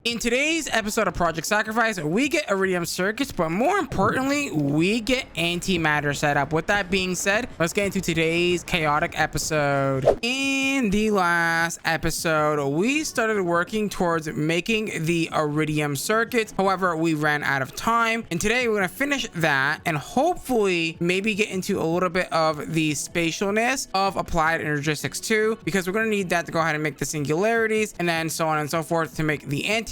In today's episode of Project Sacrifice, we get iridium circuits, but more importantly, we get antimatter set up. With that being said, let's get into today's chaotic episode. In the last episode, we started working towards making the iridium circuits. However, we ran out of time, and today we're going to finish that and hopefully maybe get into a little bit of the spatialness of applied energistics 2, because we're going to need that to go ahead and make the singularities and then so on and so forth to make the antimatter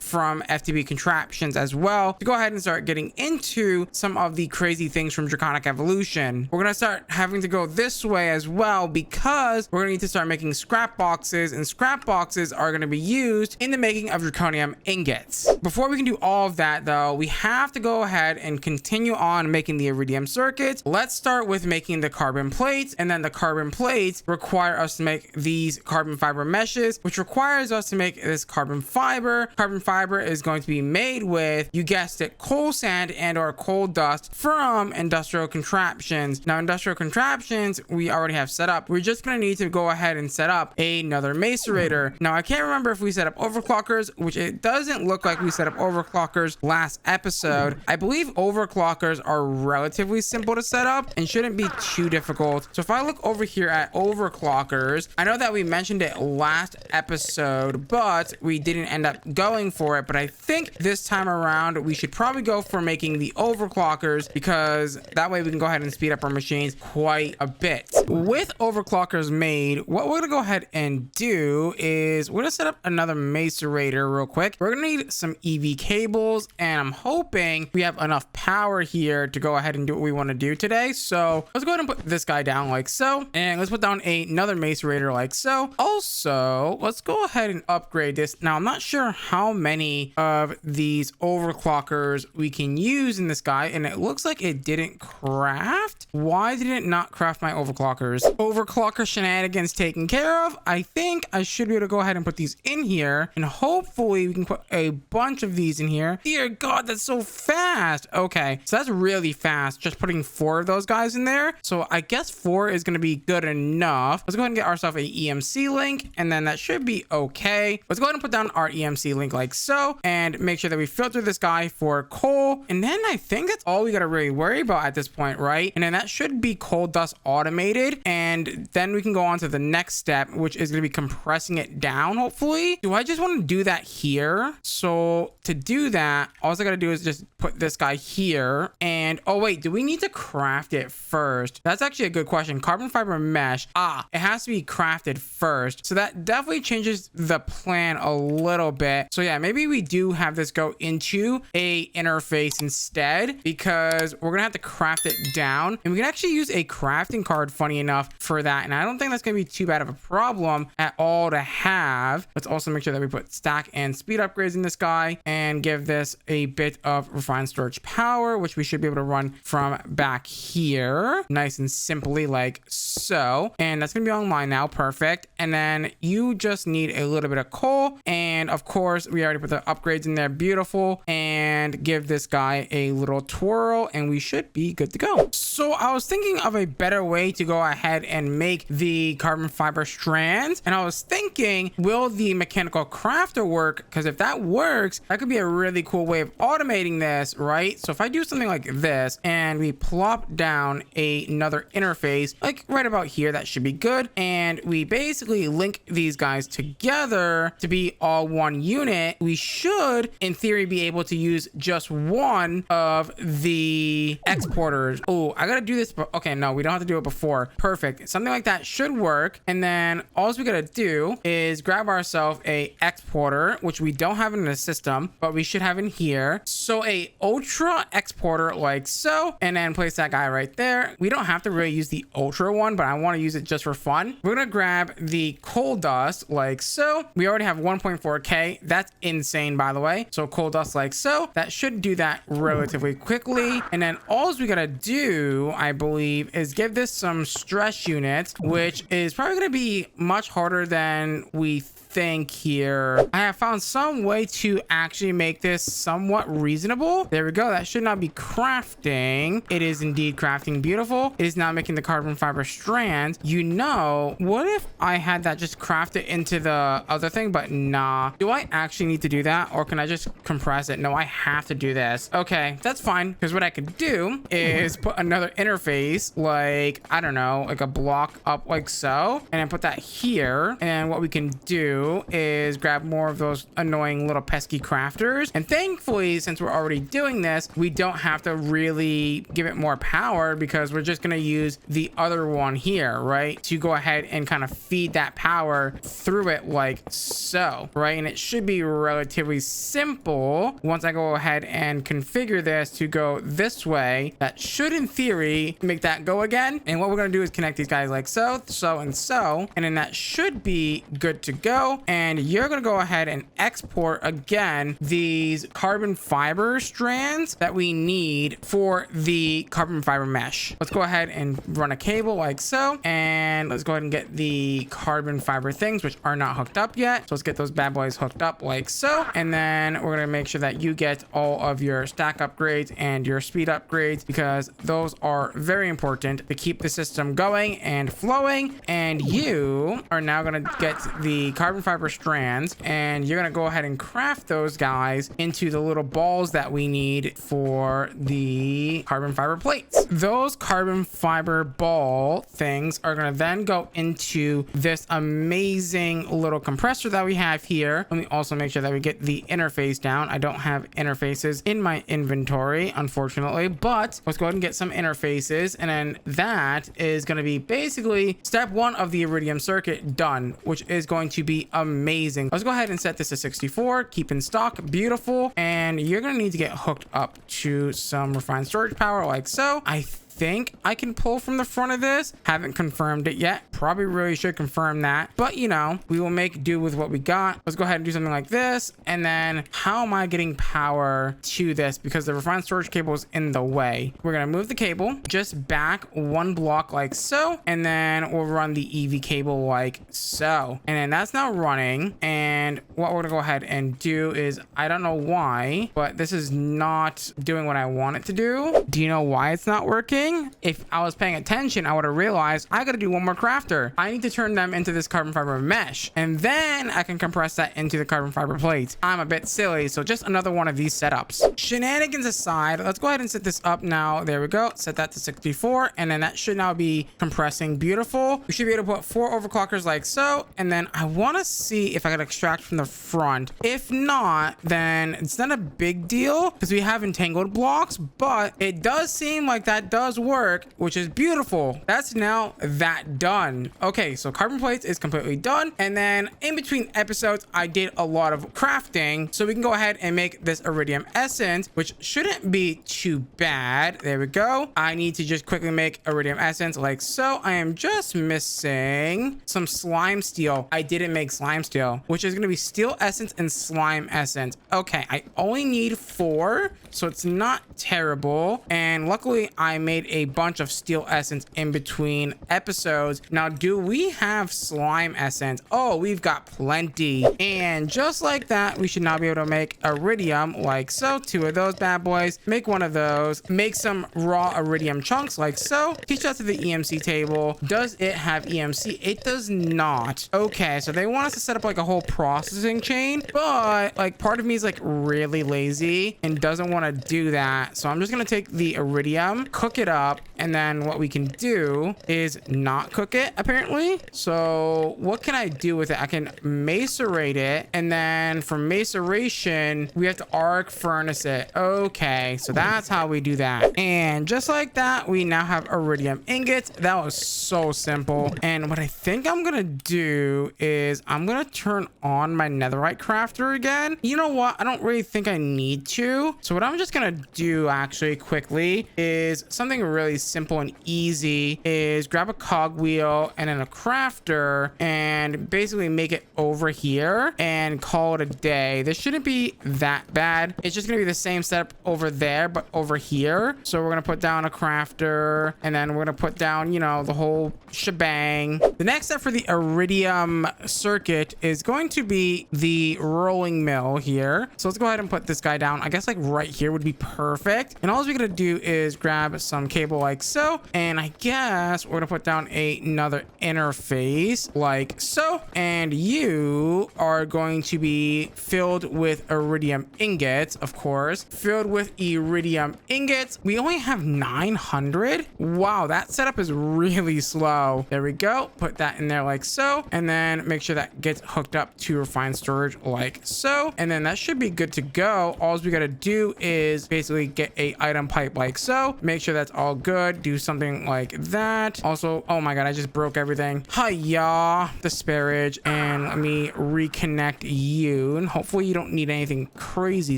from FTB contraptions as well, to go ahead and start getting into some of the crazy things from Draconic Evolution. We're going to start having to go this way as well, because we're going to need to start making scrap boxes, and scrap boxes are going to be used in the making of draconium ingots. Before we can do all of that though, we have to go ahead and continue on making the iridium circuits. Let's start with making the carbon plates, and then the carbon plates require us to make these carbon fiber meshes, which requires us to make this carbon fiber. Carbon fiber is going to be made with, you guessed it, coal sand and or coal dust from industrial contraptions. Now, industrial contraptions we already have set up. We're just going to need to go ahead and set up another macerator. Now, I can't remember if we set up overclockers, which it doesn't look like we set up overclockers last episode. I believe overclockers are relatively simple to set up and shouldn't be too difficult. So if I look over here at overclockers, I know that we mentioned it last episode, but we didn't end up going for it. But I think this time around we should probably go for making the overclockers, because that way we can go ahead and speed up our machines quite a bit. With overclockers made, what we're gonna go ahead and do is we're gonna set up another macerator real quick. We're gonna need some EV cables, and I'm hoping we have enough power here to go ahead and do what we want to do today. So let's go ahead and put this guy down like so, and let's put down another macerator like so. Also, let's go ahead and upgrade this. Now, I'm not sure how many of these overclockers we can use in this guy, and it looks like it didn't craft. Why did it not craft my overclockers? Overclocker shenanigans taken care of. I think I should be able to go ahead and put these in here, and hopefully we can put a bunch of these in here. Dear God, that's so fast. Okay, so that's really fast, just putting 4 of those guys in there. So I guess 4 is going to be good enough. Let's go ahead and get ourselves a EMC link, and then that should be okay. Let's go ahead and put down our EMC link like so, and make sure that we filter this guy for coal, and then I think that's all we got to really worry about at this point, right? And then that should be coal dust automated, and then we can go on to the next step, which is going to be compressing it down, hopefully. Do I just want to do that here? So to do that, all I gotta do is just put this guy here, and oh wait, do we need to craft it first? That's actually a good question. Carbon fiber mesh, it has to be crafted first, so that definitely changes the plan a little bit. So yeah, maybe we do have this go into a interface instead, because we're gonna have to craft it down, and we can actually use a crafting card, funny enough, for that, and I don't think that's gonna be too bad of a problem at all to have. Let's also make sure that we put stack and speed upgrades in this guy, and give this a bit of refined storage power, which we should be able to run from back here nice and simply like so, and that's gonna be online now. Perfect. And then you just need a little bit of coal, and of course we already put the upgrades in there. Beautiful. And give this guy a little twirl, and we should be good to go. So I was thinking of a better way to go ahead and make the carbon fiber strands, and I was thinking, will the mechanical crafter work? Because if that works, that could be a really cool way of automating this, right? So if I do something like this, and we plop down another interface like right about here, that should be good, and we basically link these guys together to be all one unit, we should in theory be able to use just one of the exporters. Oh, I gotta do this, but okay, no, we don't have to do it before. Perfect. Something like that should work. And then all we gotta do is grab ourselves a exporter, which we don't have in the system, but we should have in here. So a ultra exporter like so, and then place that guy right there. We don't have to really use the ultra one, but I want to use it just for fun. We're gonna grab the coal dust like so. We already have 1.4k. That's insane, by the way. So coal dust like so. That should do that relatively quickly. And then all we gotta do, I believe, is give this some stress units, which is probably gonna be much harder than we think here. I have found some way to actually make this somewhat reasonable. There we go. That should not be crafting. It is indeed crafting. Beautiful. It is now making the carbon fiber strands. You know, what if I had that just crafted into the other thing? But nah. Do I actually need to do that, or can I just compress it? No, I have to do this. Okay, that's fine, because what I could do is put another interface, like, I don't know, like a block up like so, and then put that here. And what we can do is grab more of those annoying little pesky crafters. And thankfully, since we're already doing this, we don't have to really give it more power, because we're just going to use the other one here, right, to go ahead and kind of feed that power through it like so, right? And it should be relatively simple once I go ahead and configure this to go this way. That should, in theory, make that go again. And what we're going to do is connect these guys like so, so, and so, and then that should be good to go. And you're going to go ahead and export again these carbon fiber strands that we need for the carbon fiber mesh. Let's go ahead and run a cable like so, and let's go ahead and get the carbon fiber things, which are not hooked up yet. So let's get those bad boys hooked up like so, and then we're going to make sure that you get all of your stack upgrades and your speed upgrades, because those are very important to keep the system going and flowing. And you are now going to get the carbon fiber strands, and you're going to go ahead and craft those guys into the little balls that we need for the carbon fiber plates. Those carbon fiber ball things are going to then go into this amazing little compressor that we have here. Let me also make sure that we get the interface down. I don't have interfaces in my inventory, unfortunately, but let's go ahead and get some interfaces. And then that is going to be basically step one of the iridium circuit done, which is going to be amazing. Let's go ahead and set this to 64, keep in stock. Beautiful. And you're going to need to get hooked up to some refined storage power like so. I think I can pull from the front of this. Haven't confirmed it yet. Probably really should confirm that, but you know, we will make do with what we got. Let's go ahead and do something like this. And then how am I getting power to this? Because the refined storage cable is in the way. We're going to move the cable just back one block like so, and then we'll run the EV cable like so. And then that's now running. And what we're going to go ahead and do is, I don't know why, but this is not doing what I want it to do. Do you know why it's not working? If I was paying attention, I would have realized I got to do one more crafter. I need to turn them into this carbon fiber mesh, and then I can compress that into the carbon fiber plates. I'm a bit silly, so just another one of these setups. Shenanigans aside, let's go ahead and set this up now. There we go. Set that to 64, and then that should now be compressing. Beautiful. We should be able to put 4 overclockers like so, and then I want to see if I can extract from the front. If not, then it's not a big deal because we have entangled blocks, but it does seem like that does work, which is beautiful. That's now that done. Okay, so carbon plates is completely done, and then in between episodes I did a lot of crafting, so we can go ahead and make this iridium essence, which shouldn't be too bad. There we go. I need to just quickly make iridium essence like so. I am just missing some slime steel. I didn't make slime steel, which is going to be steel essence and slime essence. Okay, I only need 4, so it's not terrible, and luckily I made a bunch of steel essence in between episodes. Now, do we have slime essence? Oh, we've got plenty. And just like that, we should now be able to make iridium like so. 2 of those bad boys. Make 1 of those. Make some raw iridium chunks like so. Teach that to the EMC table. Does it have EMC? It does not. Okay, so they want us to set up like a whole processing chain, but like part of me is like really lazy and doesn't want to do that. So I'm just gonna take the iridium, cook it up, and then what we can do is not cook it apparently. So what can I do with it? I can macerate it, and then for maceration we have to arc furnace it. Okay, so that's how we do that. And just like that, we now have iridium ingots. That was so simple. And what I think I'm gonna do is I'm gonna turn on my netherite crafter again. You know what, I don't really think I need to. So what I'm just gonna do actually quickly is something really simple and easy, is grab a cogwheel so, and then a crafter, and basically make it over here and call it a day. This shouldn't be that bad. It's just gonna be the same setup over there, but over here. So we're gonna put down a crafter, and then we're gonna put down, you know, the whole shebang. The next step for the iridium circuit is going to be the rolling mill here. So let's go ahead and put this guy down. I guess like right here would be perfect. And all we're gonna do is grab some cable like so, and I guess we're gonna put down another interface like so, and you are going to be filled with iridium ingots, of course. Filled with iridium ingots. We only have 900. Wow, that setup is really slow. There we go. Put that in there like so, and then make sure that gets hooked up to refined storage like so, and then that should be good to go. All we gotta do is basically get a item pipe like so. Make sure that's all good. Do something like that. Also, oh my god, I just broke everything. Hiya, disparage, and let me reconnect you, and hopefully you don't need anything crazy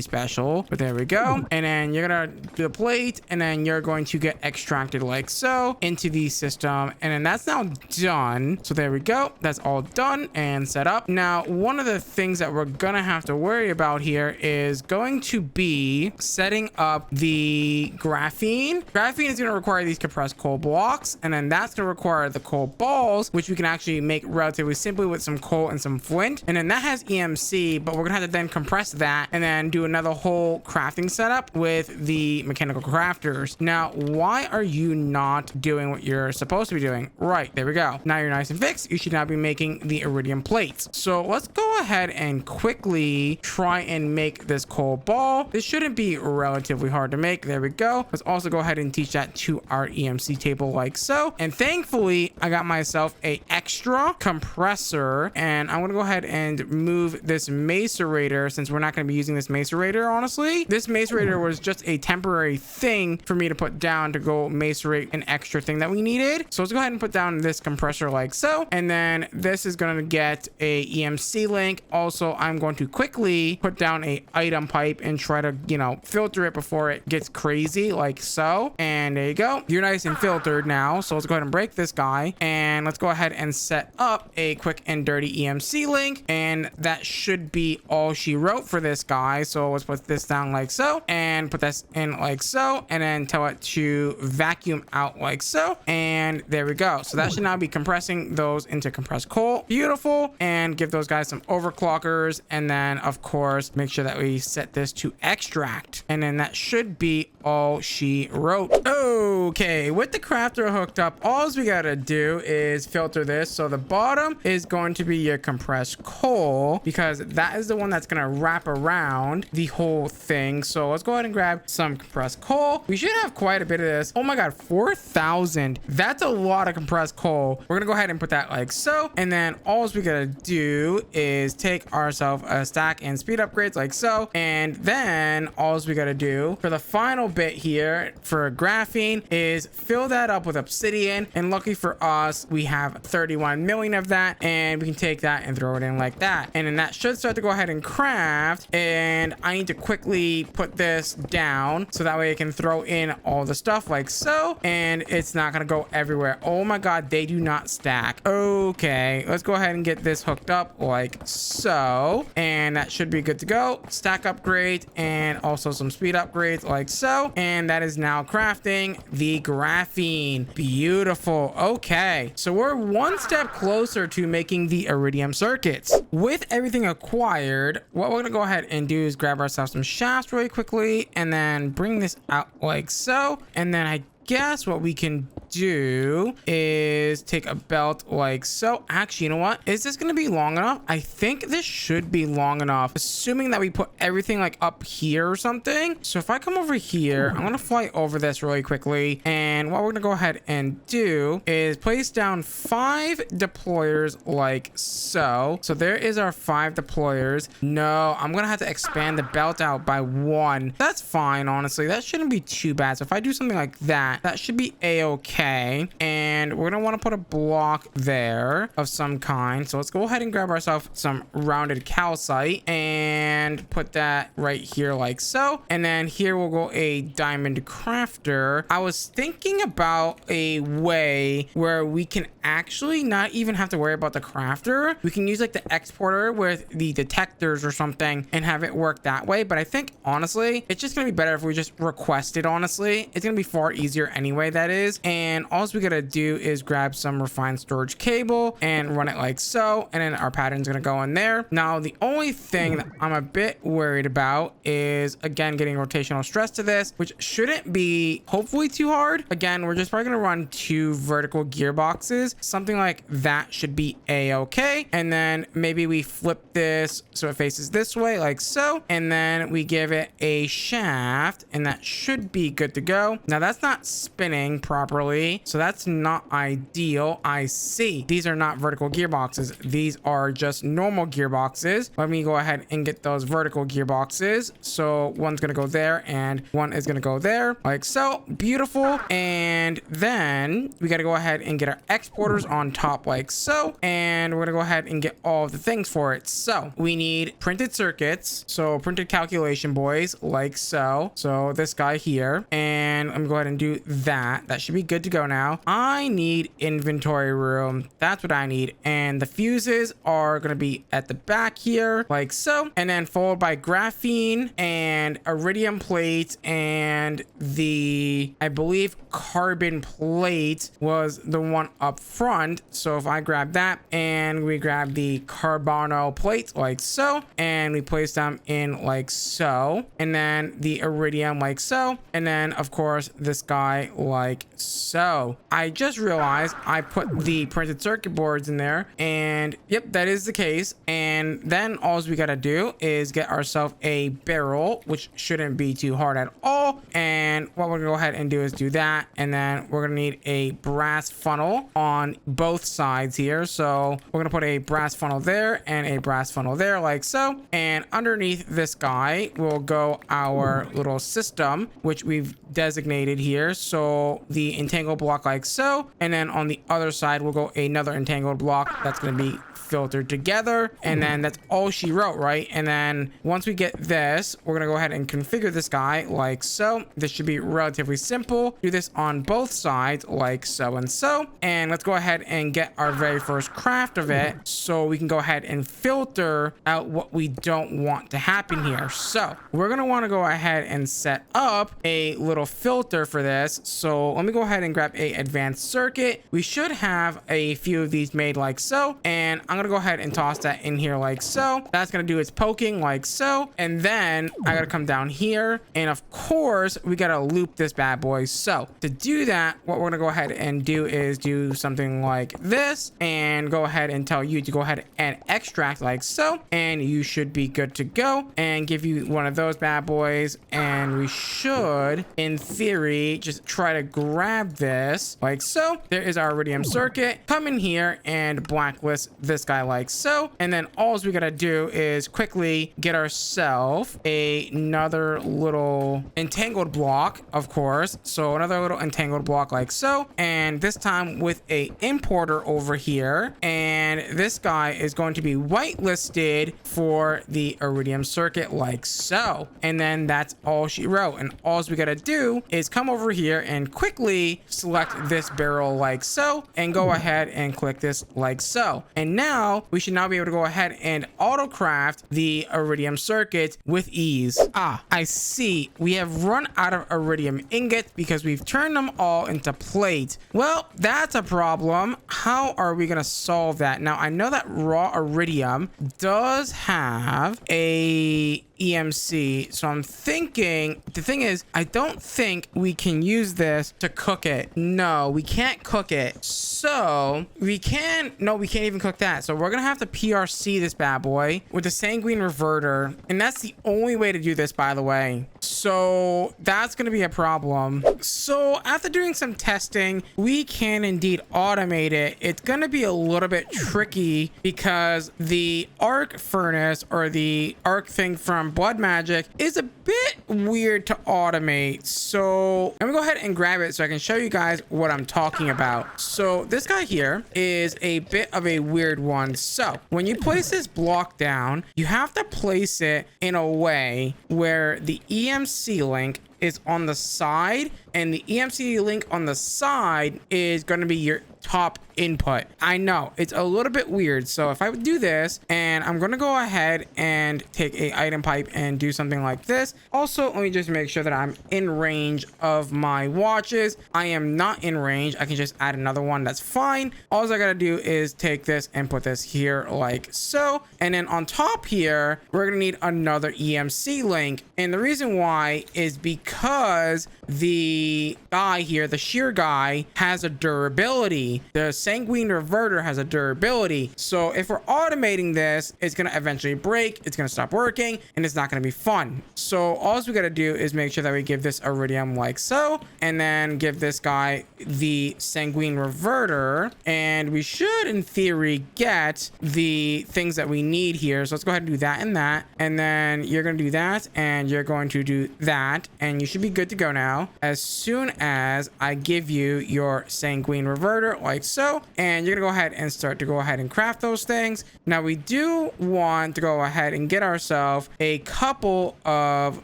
special, but there we go. And then you're gonna do the plate, and then you're going to get extracted like so into the system, and then that's now done. So there we go, that's all done and set up. Now one of the things that we're gonna have to worry about here is going to be setting up the graphene. Graphene is going to require these compressed coal blocks, and then that's going to require the coal balls, which we can actually make relatively simply with some coal and some flint. And then that has EMC, but we're gonna have to then compress that and then do another whole crafting setup with the mechanical crafters. Now why are you not doing what you're supposed to be doing? Right, there we go. Now you're nice and fixed. You should now be making the iridium plates. So let's go ahead and quickly try and make this coal ball. This shouldn't be relatively hard to make. There we go. Let's also go ahead and teach that to our EMC table like so. And thankfully I got myself a extra compressor, and I'm gonna go ahead and move this macerator, since we're not going to be using this macerator. Honestly, this macerator was just a temporary thing for me to put down to go macerate an extra thing that we needed. So let's go ahead and put down this compressor like so, and then this is going to get a EMC link. Also, I'm going to quickly put down a item pipe and try to, you know, filter it before it gets crazy like so. And there you go, you're nice and filtered now. So let's go ahead and break this guy, and let's go ahead and set up a quick and dirty EMC link, and that should be all she wrote for this guy. So let's put this down like so, and put this in like so, and then tell it to vacuum out like so, and there we go. So that should now be compressing those into compressed coal. Beautiful. And give those guys some overclockers, and then of course make sure that we set this to extract, and then that should be all she wrote. Okay, with the crafter hooked up, all we gotta do is filter this. So the bottom is going to be your compressed coal, because that is the one that's gonna wrap around the whole thing. So let's go ahead and grab some compressed coal. We should have quite a bit of this. Oh my god, 4,000. That's a lot of compressed coal. We're gonna go ahead and put that like so, and then all we gotta do is take ourselves a stack and speed upgrades like so, and then all we gotta do for the final bit here for graphene is fill that up with obsidian, and lucky for us we have 31 million of that, and we can take that and throw it in like that, and then that should start to go ahead and craft. And I need to quickly put this down so that way I can throw in all the stuff like so, and it's not gonna go everywhere. Oh my god, they do not stack. Okay, let's go ahead and get this hooked up like so, and that should be good to go. Stack upgrade and also some speed upgrades like so, and that is now crafting the graphene. Beautiful. Okay, so we're one step closer to making the iridium circuits. With everything acquired, what we're gonna go ahead and do is grab ourselves some shafts really quickly, and then bring this out like so, and then I guess what we can do is take a belt like so. Actually, you know what, is this gonna be long enough? I think this should be long enough, assuming that we put everything like up here or something. So if I come over here, I'm gonna fly over this really quickly, and what we're gonna go ahead and do is place down 5 deployers like so. So there is our 5 deployers. No, I'm gonna have to expand the belt out by 1. That's fine, honestly. That shouldn't be too bad. So if I do something like that, that should be a-okay. Okay, and we're gonna want to put a block there of some kind. So let's go ahead and grab ourselves some rounded calcite and put that right here like so. And then here we'll go a diamond crafter. I was thinking about a way where we can actually not even have to worry about the crafter. We can use like the exporter with the detectors or something and have it work that way. But I think honestly, it's just gonna be better if we just request it. Honestly, it's gonna be far easier anyway, that is. And all we gotta do is grab some refined storage cable and run it like so, and then our pattern's gonna go in there. Now the only thing that I'm a bit worried about is again getting rotational stress to this, which shouldn't be hopefully too hard. Again, we're just probably gonna run 2 vertical gearboxes, something like that should be a-okay. And then maybe we flip this so it faces this way like so, and then we give it a shaft, and that should be good to go. Now that's not spinning properly, so that's not ideal. I see these are not vertical gearboxes, these are just normal gearboxes. Let me go ahead and get those vertical gearboxes. So one's gonna go there and one is gonna go there like so. Beautiful. And then we got to go ahead and get our exporters on top like so, and we're gonna go ahead and get all of the things for it. So we need printed circuits, so printed calculation boys like so. So this guy here, and I'm gonna go ahead and do that. That should be good to go. Now I need inventory room, that's what I need, and the fuses are gonna be at the back here like so, and then followed by graphene and iridium plate, and the I believe carbon plate was the one up front. So if I grab that and we grab the carbono plate like so, and we place them in like so, and then the iridium like so, and then of course this guy like so. I just realized I put the printed circuit boards in there, and yep, that is the case. And then all we gotta do is get ourselves a barrel, which shouldn't be too hard at all. And what we're gonna go ahead and do is do that, and then we're gonna need a brass funnel on both sides here. So we're gonna put a brass funnel there and a brass funnel there like so, and underneath this guy will go our little system, which we've designated here. So the entangled block like so, and then on the other side will go another entangled block that's going to be filtered together, and then that's all she wrote, right? And then once we get this, we're gonna go ahead and configure this guy like so. This should be relatively simple. Do this on both sides like so and so, and let's go ahead and get our very first craft of it so we can go ahead and filter out what we don't want to happen here. So we're gonna want to go ahead and set up a little filter for this. So let me go ahead and grab a advanced circuit. We should have a few of these made like so, and I'm gonna go ahead and toss that in here like so. That's gonna do its poking like so, and then I gotta come down here, and of course we gotta loop this bad boy. So to do that, what we're gonna go ahead and do is do something like this, and go ahead and tell you to go ahead and extract like so, and you should be good to go, and give you one of those bad boys. And we should in theory just try to grab this like so. There is our iridium circuit. Come in here and blacklist this guy like so, and then all we gotta do is quickly get ourselves another little entangled block, of course. So another little entangled block like so, and this time with a importer over here, and this guy is going to be whitelisted for the iridium circuit like so. And then that's all she wrote, and all we gotta do is come over here and quickly select this barrel like so, and go ahead and click this like so. And now we should now be able to go ahead and auto craft the iridium circuit with ease. Ah, I see. We have run out of iridium ingots because we've turned them all into plate. Well, that's a problem. How are we gonna solve that? Now I know that raw iridium does have a EMC, so I'm thinking, the thing is, I don't think we can use this to cook it. No, we can't cook it. So we can't even cook that. So we're gonna have to PRC this bad boy with the sanguine reverter, and that's the only way to do this, by the way. So that's gonna be a problem. So after doing some testing, we can indeed automate it. It's gonna be a little bit tricky because the arc furnace, or the arc thing from Blood Magic, is a bit weird to automate. So let me go ahead and grab it so I can show you guys what I'm talking about. So this guy here is a bit of a weird one. So when you place this block down, you have to place it in a way where the EMC link is on the side, and the EMC link on the side is going to be your top input. I know it's a little bit weird. So if I would do this, and I'm going to go ahead and take a item pipe and do something like this. Also, let me just make sure that I'm in range of my watches. I am not in range. I can just add another one. That's fine. All I gotta do is take this and put this here like so. And then on top here, we're going to need another EMC link. And the reason why is because the guy here, the shear guy, has a durability. The sanguine reverter has a durability. So if we're automating this, it's going to eventually break, it's going to stop working, and it's not going to be fun. So all we got to do is make sure that we give this iridium like so, and then give this guy the sanguine reverter, and we should in theory get the things that we need here. So let's go ahead and do that and that, and then you're going to do that, and you're going to do that, and you should be good to go now as soon as I give you your sanguine reverter like so. And you're gonna go ahead and start to go ahead and craft those things. Now we do want to go ahead and get ourselves a couple of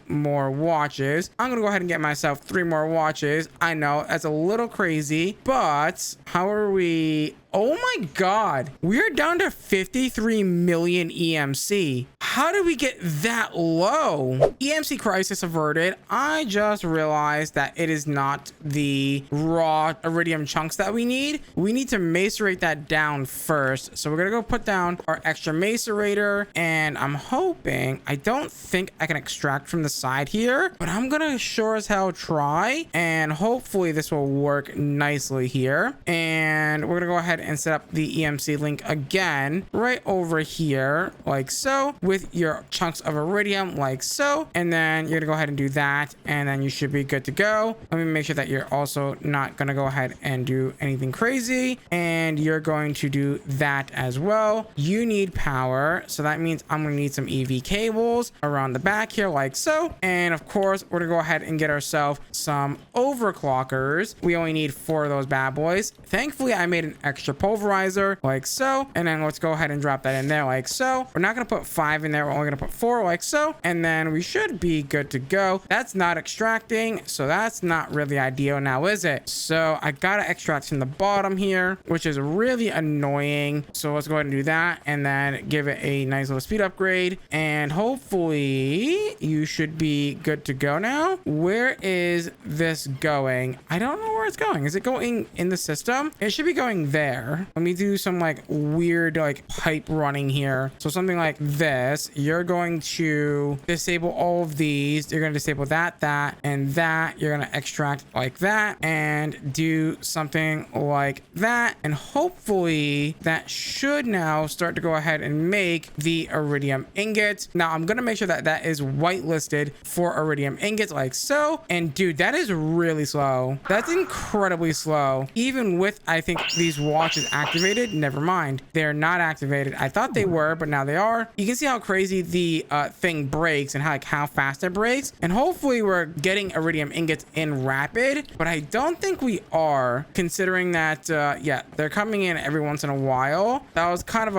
more watches. I'm gonna go ahead and get myself 3 more watches. I know that's a little crazy, but how are we? Oh my god, we're down to 53 million EMC. How did we get that low? EMC crisis averted. I just realized that it is not the raw iridium chunks that we need. We need to macerate that down first. So we're gonna go put down our extra macerator, and I'm hoping, I don't think I can extract from the side here, but I'm gonna sure as hell try, and hopefully this will work nicely here. And we're gonna go ahead and set up the EMC link again right over here like so, with your chunks of iridium like so, and then you're gonna go ahead and do that, and then you should be good to go. Let me make sure that you're also not gonna go ahead and do anything crazy, and you're going to do that as well. You need power, so that means I'm gonna need some EV cables around the back here like so, and of course we're gonna go ahead and get ourselves some overclockers. We only need 4 of those bad boys. Thankfully I made an extra pulverizer like so, and then let's go ahead and drop that in there like so. We're not gonna put 5 in there, we're only gonna put 4 like so, and then we should be good to go. That's not extracting, so that's not really ideal now, is it? So I gotta extract from the bottom here, which is really annoying. So let's go ahead and do that, and then give it a nice little speed upgrade, and hopefully you should be good to go now. Where is this going? I don't know where it's going. Is it going in the system? It should be going there. Let me do some like weird like pipe running here. So something like this. You're going to disable all of these. You're going to disable that, and that. You're going to extract like that and do something like that. And hopefully that should now start to go ahead and make the iridium ingots. Now I'm going to make sure that that is whitelisted for iridium ingots like so. And dude, that is really slow. That's incredibly slow. Even with, I think, these watches activated. Never mind, they're not activated. I thought they were, but now they are. You can see how crazy the thing breaks and how fast it breaks. And hopefully we're getting iridium ingots in rapid, but I don't think we are, considering that yeah, they're coming in every once in a while. That was kind of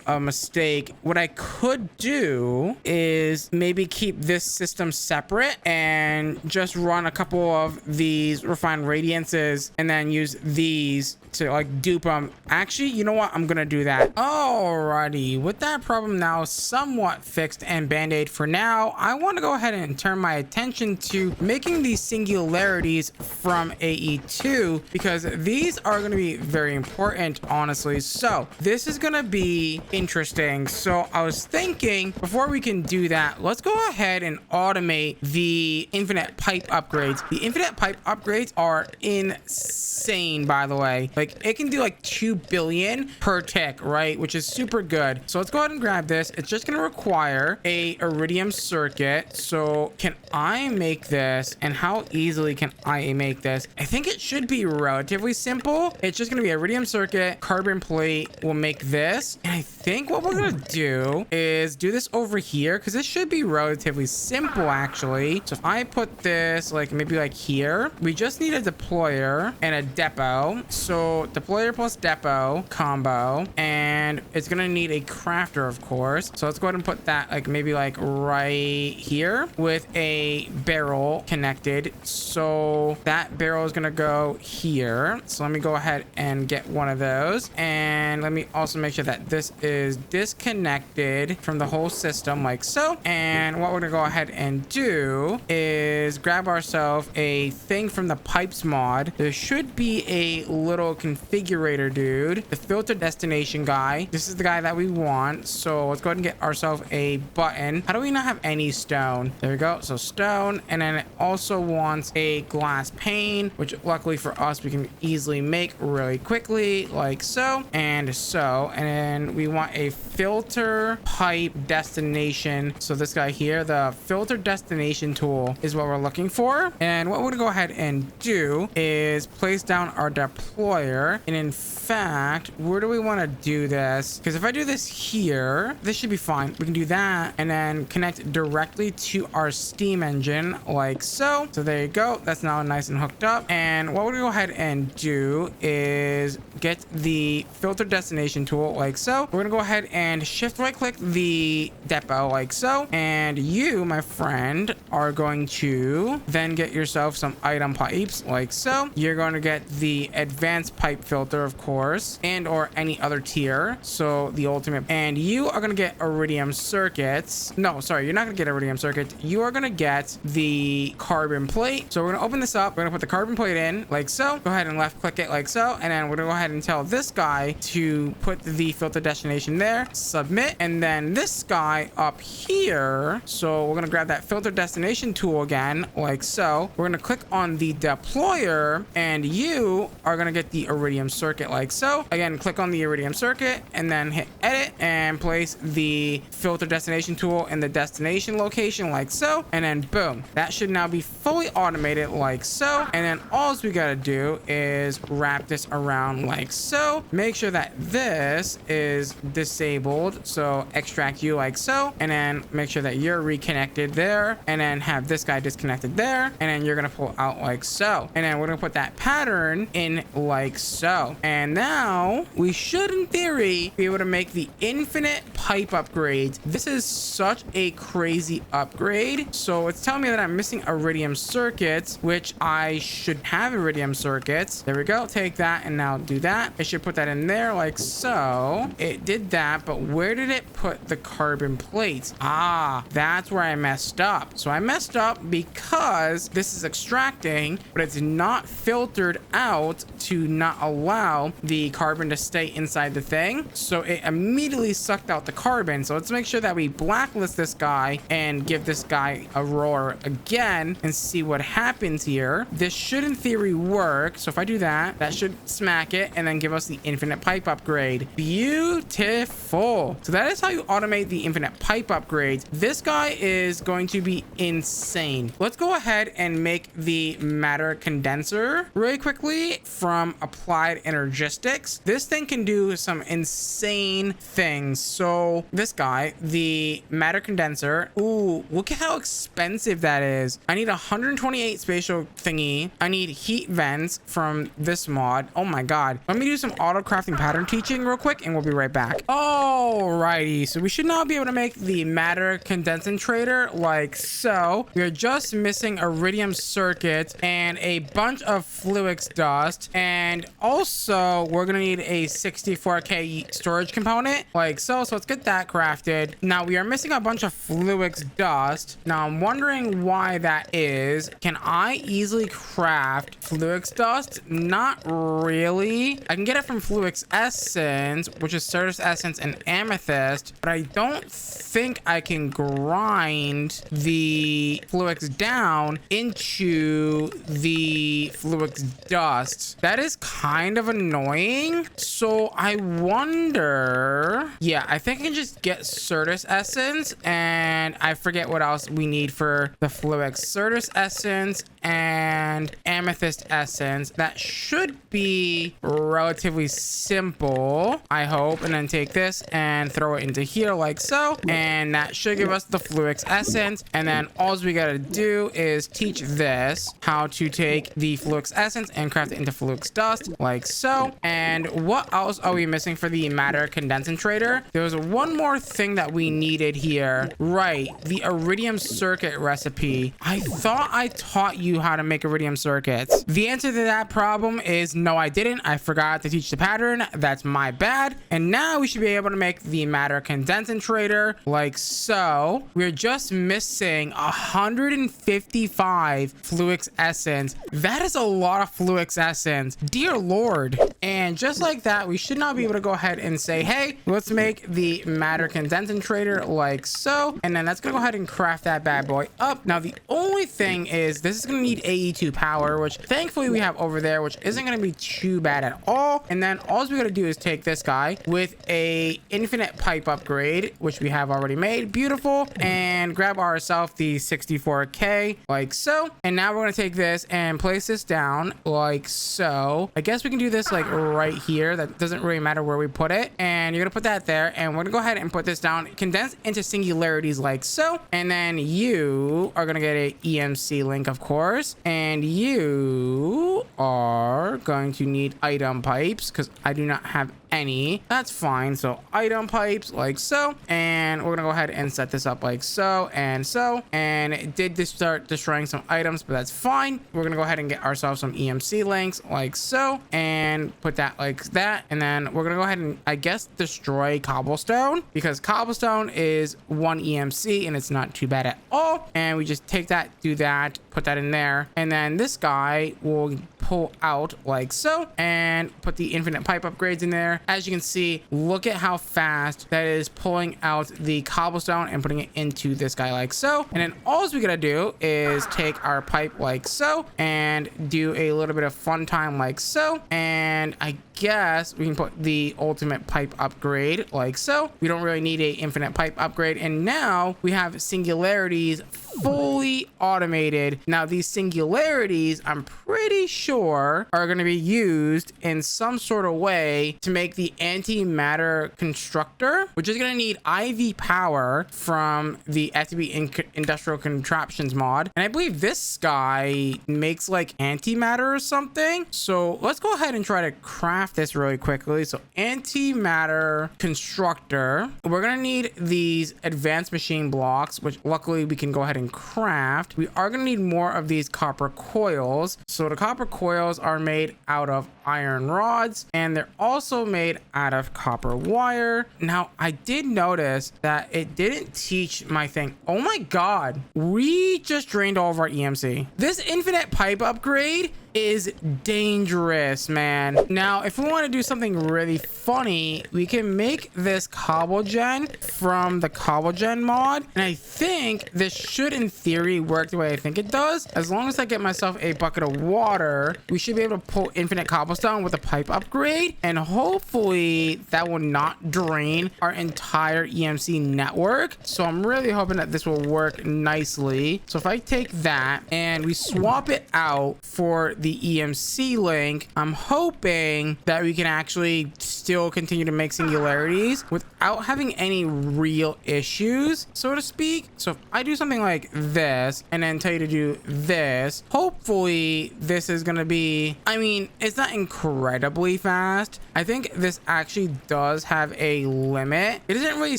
a mistake. What I could do is maybe keep this system separate and just run a couple of these refined radiances and then use these to like dupe them. Actually, you know what? I'm gonna do that. Alrighty, with that problem now somewhat fixed and band-aid for now, I want to go ahead and turn my attention to making these singularities from AE2, because these are going to be very important, honestly. So this is going to be interesting. So I was thinking, before we can do that, let's go ahead and automate the infinite pipe upgrades. The infinite pipe upgrades are insane, by the way. Like, it can do like 2 billion per tick, right? Which is super good. So let's go ahead and grab this. It's just going to require a iridium circuit. So can I make this? And how easily can I make this? I think it should be relatively simple. It's just going to be a iridium circuit, carbon plate. We'll make this. And I think what we're going to do is do this over here, because this should be relatively simple, actually. So if I put this like maybe like here, we just need a deployer and a depot. So deployer plus depot combo, and it's going to need a crafter, of course. So let's go ahead and put that like maybe like right here with a barrel connected. So that barrel is going to go here. So let me go ahead and get one of those, and let me also make sure that this is disconnected from the whole system like so. And what we're gonna go ahead and do is grab ourselves a thing from the pipes mod. There should be a little configurator dude, the filter destination guy. This is the guy that we want. So let's go ahead and get ourselves a button. How do we not have any stone? There we go. So stone, and then it also wants a glass pane, which luckily for us we can easily make really quickly like so and so. And then we want a filter pipe destination. So this guy here, the filter destination tool, is what we're looking for. And what we're gonna go ahead and do is place down our deployer. And in fact, where do we want to do this? Because if I do this here, this should be fine. We can do that and then connect directly to our steam engine like so. So there you go. That's now nice and hooked up. And what we're gonna go ahead and do is get the filter destination tool like so. We're gonna go ahead and shift right click the depot like so. And you, my friend, are going to then get yourself some item pipes like so. You're going to get the advanced pipe filter, of course, and or any other tier. So the ultimate. And you are going to get iridium circuits. No, sorry, you're not going to get iridium circuits. You are going to get the carbon plate. So we're going to open this up. We're going to put the carbon plate in like so. Go ahead and left click it like so. And then we're going to go ahead and tell this guy to put the filter destination there, submit, and then this guy up here. So we're going to grab that filter destination tool again like so. We're going to click on the deployer, and you are going to get the iridium circuit like so. Again, click on the iridium circuit and then hit edit and place the filter destination tool in the destination location like so. And then boom, that should now be fully automated like so. And then all we got to do is wrap this around like so. Make sure that this is disabled, so extract you like so, and then make sure that you're reconnected there, and then have this guy disconnected there, and then you're gonna pull out like so. And then we're gonna put that pattern in like so. And now we should in theory be able to make the infinite pipe upgrades. This is such a crazy upgrade. So it's telling me that I'm missing iridium circuits, which I should have iridium circuits. There we go. Take that and now do that. I should put that in there like so. It did that, but where did it put the carbon plates? Ah, that's where I messed up. So I messed up because this is extracting, but it's not filtered out to not allow the carbon to stay inside the thing. So it immediately sucked out the carbon. So let's make sure that we blacklist this guy and give this guy a roar again and see what happens here. This should in theory work. So if I do that, that should smack it and then give us the infinite pipe upgrade. Beautiful. So that is how you automate the infinite pipe upgrades. This guy is going to be insane. Let's go ahead and make the matter condenser really quickly from applied energistics. This thing can do some insane things. So this guy, the matter condenser, ooh, look at how expensive that is. I need 128 spatial thingy. I need heat vents from this mod. Oh my god. Let me do some auto crafting pattern teaching real quick and we'll be right back. Alrighty, so we should now be able to make the matter concentrator like so. We're just missing iridium circuits and a bunch of fluix dust, and also we're gonna need a 64k storage component like so. So let's get that crafted. Now we are missing a bunch of fluix dust. Now I'm wondering why that is. Can I easily craft fluix dust? Not really. I can get it from fluix essence, which is Certus essence and amethyst, but I don't think I can grind the fluix down into the fluix dust. That is kind of annoying. So I wonder, yeah, I think I can just get Certus essence, and I forget what else we need for the Fluix. Certus essence and amethyst essence. That should be relatively simple, I hope. And then take this and throw it into here like so, and that should give us the Fluix essence. And then all we gotta do is teach this how to take the Fluix essence and craft it into Fluix dust like so. And what else are we missing for the matter concentrator? There was one more thing that we needed here, right? The iridium circuit recipe. I thought I taught you how to make iridium circuits. The answer to that problem is no, I didn't. I forgot to teach the pattern. That's my bad. And now we should be able to make the matter concentrator like so. We're just missing 155 Fluix essence. That is a lot of Fluix essence, dear lord. And just like that, we should now be able to go ahead and say, hey, let's make the matter concentrator like so. And then that's gonna go ahead and craft that bad boy up. Now the only thing is this is gonna need AE2 power, which thankfully we have over there, which isn't gonna be too bad at all. And then all we gotta do is take this guy with a infinite pipe upgrade, which we have already made, beautiful, and grab ourselves the 64k like so. And now we're gonna take this and place this down like so. I guess we can do this like right here. That doesn't really matter where we put it. And you're gonna put that there, and we're gonna go ahead and put this down, condense into singularities like so. And then you are gonna get a EMC link, of course, and you are going to need item pipes because I do not have any. That's fine. So item pipes like so, and we're gonna go ahead and set this up like so and so. And it did start destroying some items, but that's fine. We're gonna go ahead and get ourselves some EMC links like so, and put that like that. And then we're gonna go ahead and I guess destroy cobblestone, because cobblestone is 1 EMC and it's not too bad at all. And we just take that, do that, put that in there, and then this guy will pull out like so, and put the infinite pipe upgrades in there. As you can see, look at how fast that is pulling out the cobblestone and putting it into this guy like so. And then all we gotta do is take our pipe like so and do a little bit of fun time like so. And I guess we can put the ultimate pipe upgrade like so. We don't really need a infinite pipe upgrade. And now we have singularities fully automated. Now these singularities, I'm pretty sure, are going to be used in some sort of way to make the antimatter constructor, which is going to need IV power from the FTB industrial contraptions mod. And I believe this guy makes like antimatter or something. So let's go ahead and try to craft this really quickly. So antimatter constructor, we're going to need these advanced machine blocks, which luckily we can go ahead and craft. We are going to need more of these copper coils. So the copper coils are made out of iron rods, and they're also made out of copper wire. Now I did notice that it didn't teach my thing. Oh my god, we just drained all of our EMC. This infinite pipe upgrade is dangerous, man. Now if we want to do something really funny, we can make this cobblegen from the cobblegen mod, and I think this should in theory work the way I think it does. As long as I get myself a bucket of water, we should be able to pull infinite cobblestone with a pipe upgrade, and hopefully that will not drain our entire EMC network. So I'm really hoping that this will work nicely. So if I take that and we swap it out for the EMC link, I'm hoping that we can actually still continue to make singularities without having any real issues, so to speak. So if I do something like this and then tell you to do this, hopefully this is going to be, I mean, it's not incredibly fast. I think this actually does have a limit. It doesn't really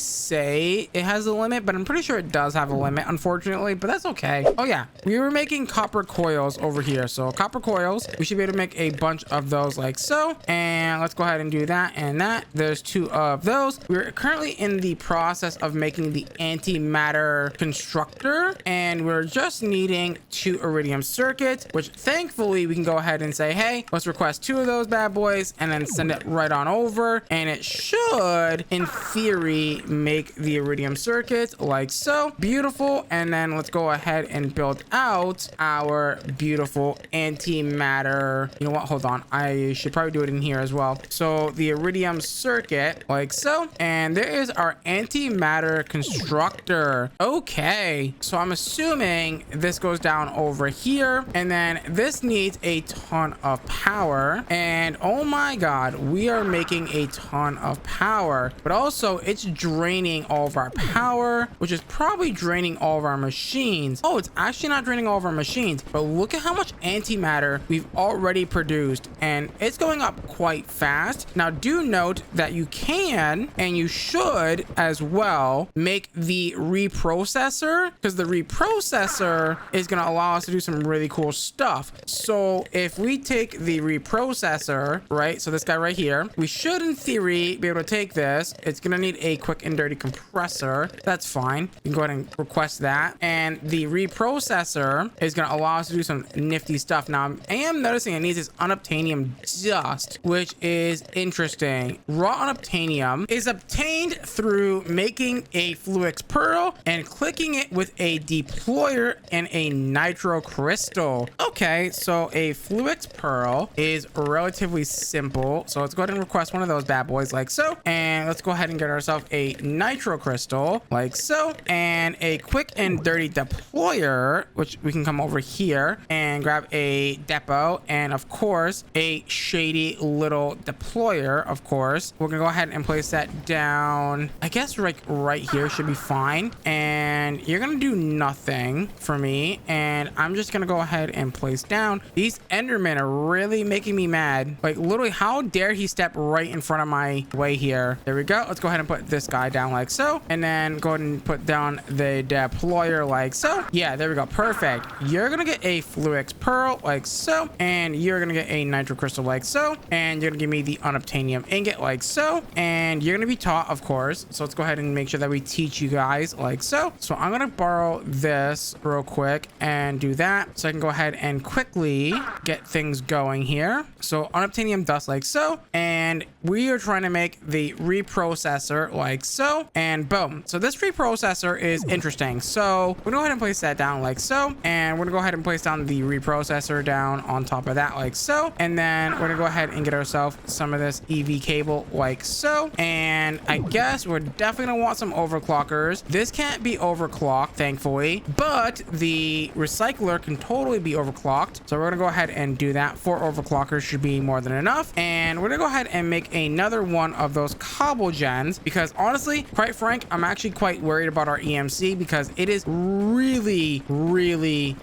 say it has a limit, but I'm pretty sure it does have a limit, unfortunately, but that's okay. Oh yeah, we were making copper coils over here. So copper coils, we should be able to make a bunch of those like so. And let's go ahead and do that and that. There's 2 of those. We're currently in the process of making the antimatter constructor, and we're just needing 2 iridium circuits, which thankfully we can go ahead and say, hey, let's request 2 of those bad boys and then send it right on over, and it should in theory make the iridium circuits like so. Beautiful. And then let's go ahead and build out our beautiful antimatter antimatter. You know what? Hold on. I should probably do it in here as well. So the iridium circuit, like so. And there is our antimatter constructor. Okay. So I'm assuming this goes down over here. And then this needs a ton of power. And oh my God, we are making a ton of power. But also it's draining all of our power, which is probably draining all of our machines. Oh, it's actually not draining all of our machines. But look at how much antimatter we've already produced. And it's going up quite fast. Now, do note that you can and you should as well make the reprocessor, because the reprocessor is going to allow us to do some really cool stuff. So if we take the reprocessor, right, so this guy right here, we should in theory be able to take this. It's going to need a quick and dirty compressor. That's fine. You can go ahead and request that. And the reprocessor is going to allow us to do some nifty stuff. Now, I am noticing it needs this unobtainium dust, which is interesting. Raw unobtainium is obtained through making a fluix pearl and clicking it with a deployer and a nitro crystal. Okay, so a fluix pearl is relatively simple. So let's go ahead and request one of those bad boys like so. And let's go ahead and get ourselves a nitro crystal like so. And a quick and dirty deployer, which we can come over here and grab a depot. And of course, a shady little deployer, of course. We're gonna go ahead and place that down. I guess like right here should be fine. And you're gonna do nothing for me. And I'm just gonna go ahead and place down. These Endermen are really making me mad. Like literally, how dare he step right in front of my way here? There we go. Let's go ahead and put this guy down like so. And then go ahead and put down the deployer like so. Yeah, there we go. Perfect. You're gonna get a fluix pearl like so. And you're gonna get a nitro crystal like so. And you're gonna give me the unobtainium ingot like so. And you're gonna be taught, of course. So let's go ahead and make sure that we teach you guys like so. So I'm gonna borrow this real quick and do that. So I can go ahead and quickly get things going here. So unobtainium dust like so. And we are trying to make the reprocessor like so. And boom. So this reprocessor is interesting. So we're gonna go ahead and place that down like so. And we're gonna go ahead and place down the reprocessor down on top of that like so. And then we're gonna go ahead and get ourselves some of this EV cable like so. And I guess we're definitely gonna want some overclockers. This can't be overclocked, thankfully, but the recycler can totally be overclocked. So we're gonna go ahead and do that. 4 overclockers should be more than enough. And we're gonna go ahead and make another one of those cobble gens, because honestly, quite frank, I'm actually quite worried about our EMC because it is really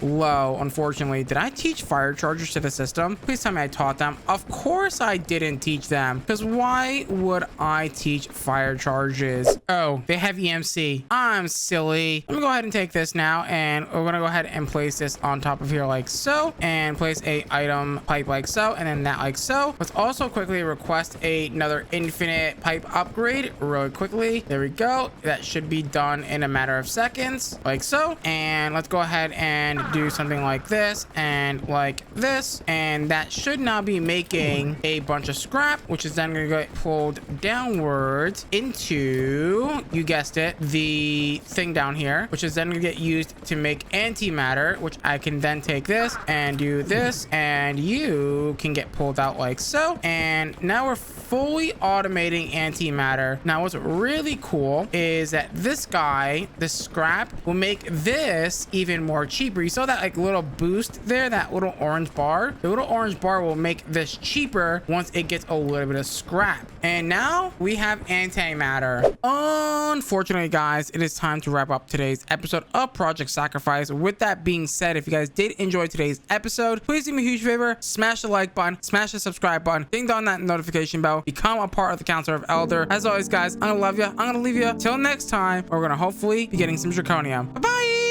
low. Unfortunately, did I teach fire chargers to the system? Please tell me I taught them. Of course I didn't teach them, because why would I teach fire charges? Oh, they have EMC. I'm silly. Let me go ahead and take this now, and we're gonna go ahead and place this on top of here like so, and place a item pipe like so, and then that like so. Let's also quickly request another infinite pipe upgrade really quickly. There we go. That should be done in a matter of seconds like so. And let's go ahead and do something like this and like this, and that should now be making a bunch of scrap, which is then going to get pulled downwards into, you guessed it, the thing down here, which is then going to get used to make antimatter, which I can then take this and do this, and you can get pulled out like so. And now we're fully automating antimatter. Now what's really cool is that this guy, the scrap, will make this even more cheaper. You saw that like little boost there, that little orange bar. The little orange bar will make this cheaper once it gets a little bit of scrap. And now we have antimatter. Unfortunately, guys, it is time to wrap up today's episode of Project Sacrifice. With that being said, if you guys did enjoy today's episode, please do me a huge favor, smash the like button, smash the subscribe button, ding dong that notification bell, become a part of the Council of Elder. As always, guys, I'm gonna love you. I'm gonna leave you till next time. We're gonna hopefully be getting some zirconium. Bye bye.